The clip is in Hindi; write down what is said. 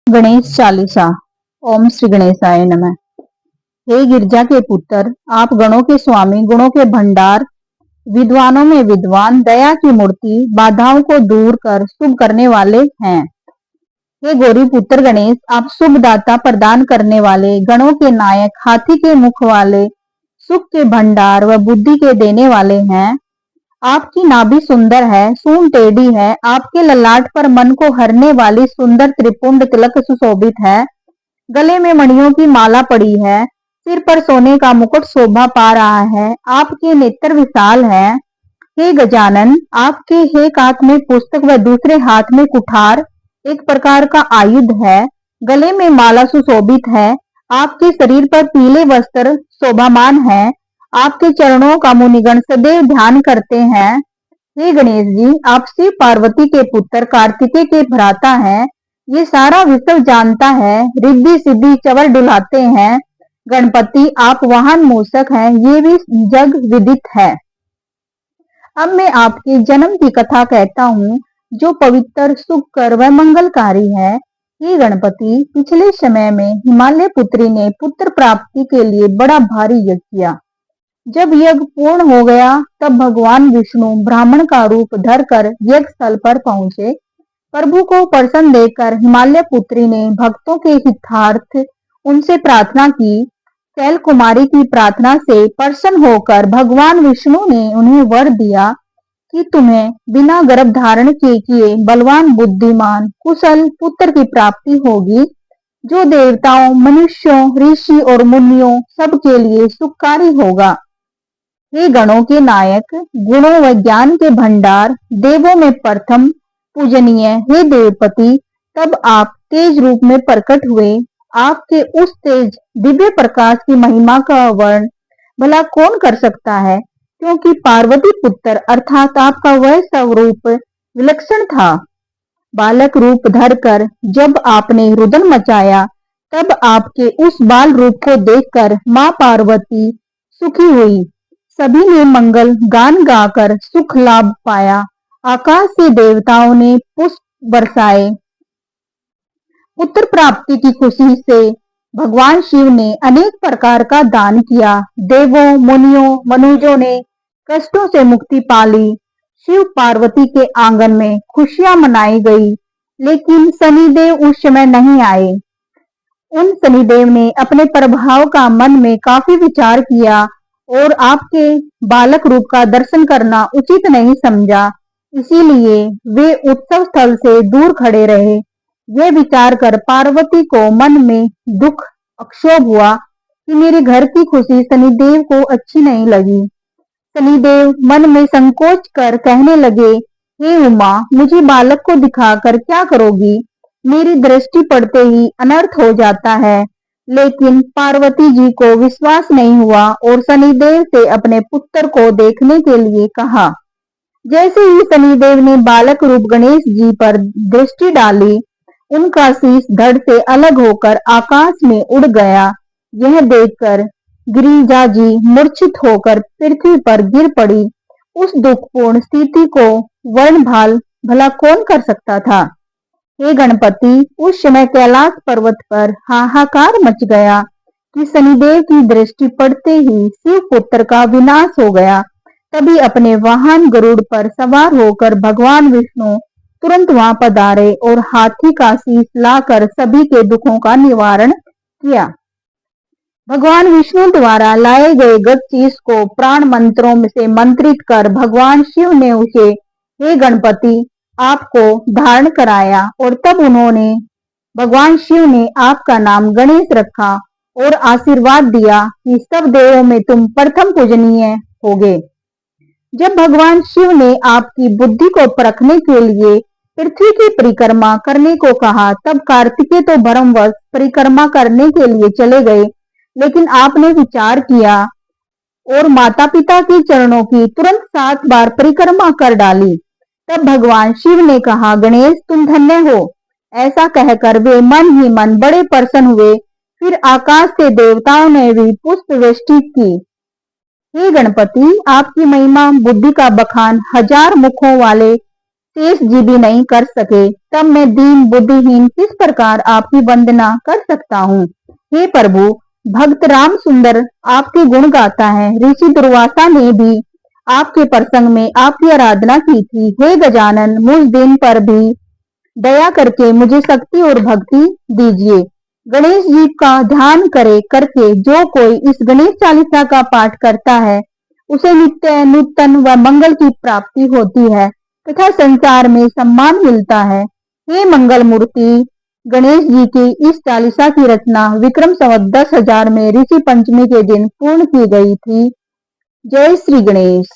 गणेश चालीसा। ओम श्री गणेशाय नमः। हे गिरजा के पुत्र, आप गणों के स्वामी, गुणों के भंडार, विद्वानों में विद्वान, दया की मूर्ति, बाधाओं को दूर कर शुभ करने वाले हैं। हे गौरी पुत्र गणेश, आप शुभ दाता प्रदान करने वाले, गणों के नायक, हाथी के मुख वाले, सुख के भंडार व बुद्धि के देने वाले हैं। आपकी नाभि सुंदर है, सूंड टेढ़ी है, आपके ललाट पर मन को हरने वाली सुंदर त्रिपुंड तिलक सुशोभित है। गले में मणियों की माला पड़ी है, सिर पर सोने का मुकुट शोभा पा रहा है, आपके नेत्र विशाल है। हे गजानन, आपके एक हाथ में पुस्तक व दूसरे हाथ में कुठार एक प्रकार का आयुध है, गले में माला सुशोभित है, आपके शरीर पर पीले वस्त्र शोभामान है, आपके चरणों का मुनिगण सदैव ध्यान करते हैं। हे गणेश जी, आप शिव पार्वती के पुत्र, कार्तिकेय के भ्राता हैं, ये सारा विश्व जानता है, रिद्धि सिद्धि चवर डुलाते हैं। गणपति, आप वाहन मूषक हैं, ये भी जग विदित है। अब मैं आपके जन्म की कथा कहता हूँ, जो पवित्र, सुखकर व मंगलकारी है। हे गणपति, पिछले समय में हिमालय पुत्री ने पुत्र प्राप्ति के लिए बड़ा भारी यज्ञ किया। जब यज्ञ पूर्ण हो गया, तब भगवान विष्णु ब्राह्मण का रूप धरकर यज्ञ स्थल पर पहुंचे। प्रभु को प्रसन्न देखकर हिमालय पुत्री ने भक्तों के हितार्थ उनसे प्रार्थना की। शैल कुमारी की प्रार्थना से प्रसन्न होकर भगवान विष्णु ने उन्हें वर दिया कि तुम्हें बिना गर्भ धारण किए बलवान, बुद्धिमान, कुशल पुत्र की प्राप्ति होगी, जो देवताओं, मनुष्यों, ऋषि और मुनियों सबके लिए सुखकारी होगा। हे गणों के नायक, गुणों व ज्ञान के भंडार, देवों में प्रथम पूजनीय हे देवपति, तब आप तेज रूप में प्रकट हुए। आपके उस तेज दिव्य प्रकाश की महिमा का वर्ण भला कौन कर सकता है, क्योंकि पार्वती पुत्र अर्थात आपका वह स्वरूप विलक्षण था। बालक रूप धरकर जब आपने रुदन मचाया, तब आपके उस बाल रूप को देखकर मां पार्वती सुखी हुई। सभी ने मंगल गान गाकर सुख लाभ पाया। आकाश से देवताओं ने पुष्प बरसाए। पुत्र प्राप्ति की खुशी से भगवान शिव ने अनेक प्रकार का दान किया। देवों, मुनियों, मनुजों ने कष्टों से मुक्ति पाली। शिव पार्वती के आंगन में खुशियां मनाई गई, लेकिन शनिदेव उस समय नहीं आए। उन शनिदेव ने अपने प्रभाव का मन में काफी विचार किया और आपके बालक रूप का दर्शन करना उचित नहीं समझा, इसीलिए वे उत्सव स्थल से दूर खड़े रहे। यह विचार कर पार्वती को मन में दुख अक्षोभ हुआ कि मेरे घर की खुशी शनिदेव को अच्छी नहीं लगी। शनिदेव मन में संकोच कर कहने लगे, हे उमा, मुझे बालक को दिखाकर क्या करोगी? मेरी दृष्टि पड़ते ही अनर्थ हो जाता है। लेकिन पार्वती जी को विश्वास नहीं हुआ और शनिदेव से अपने पुत्र को देखने के लिए कहा। जैसे ही शनिदेव ने बालक रूप गणेश जी पर दृष्टि डाली, उनका शीश धड़ से अलग होकर आकाश में उड़ गया। यह देखकर गिरिजा जी मूर्छित होकर पृथ्वी पर गिर पड़ी। उस दुखपूर्ण स्थिति को वर्णभाल भला कौन कर सकता था। हे गणपति, उस समय कैलाश पर्वत पर हाहाकार मच गया कि शनिदेव की दृष्टि पड़ते ही शिव पुत्र का विनाश हो गया। तभी अपने वाहन गरुड़ पर सवार होकर भगवान विष्णु तुरंत वहां पधारे और हाथी का शीश लाकर सभी के दुखों का निवारण किया। भगवान विष्णु द्वारा लाए गए गज को प्राण मंत्रों से मंत्रित कर भगवान शिव ने उसे हे गणपति आपको धारण कराया और तब उन्होंने भगवान शिव ने आपका नाम गणेश रखा और आशीर्वाद दिया कि सब देवों में तुम प्रथम पूजनीय होगे। जब भगवान शिव ने आपकी बुद्धि को परखने के लिए पृथ्वी की परिक्रमा करने को कहा, तब कार्तिकेय तो भ्रमवश परिक्रमा करने के लिए चले गए, लेकिन आपने विचार किया और माता पिता के चरणों की तुरंत 7 बार परिक्रमा कर डाली। तब भगवान शिव ने कहा, गणेश तुम धन्य हो। ऐसा कहकर वे मन ही मन बड़े प्रसन्न हुए। फिर आकाश से देवताओं ने भी पुष्प वृष्टि की। हे गणपति, आपकी महिमा बुद्धि का बखान 1000 मुखों वाले शेष जी भी नहीं कर सके, तब मैं दीन बुद्धिहीन किस प्रकार आपकी वंदना कर सकता हूँ। हे प्रभु, भक्त राम सुंदर आपके गुण गाता है। ऋषि दुर्वासा ने भी आपके प्रसंग में आपकी आराधना की थी। हे गजानन, मुझ दिन पर भी दया करके मुझे शक्ति और भक्ति दीजिए। गणेश जी का ध्यान करके जो कोई इस गणेश चालीसा का पाठ करता है, उसे नित्य नूतन व मंगल की प्राप्ति होती है तथा संसार में सम्मान मिलता है। हे मंगल मूर्ति, गणेश जी की इस चालीसा की रचना विक्रम संवत 10,000 में ऋषि पंचमी के दिन पूर्ण की गई थी। जय श्री गणेश।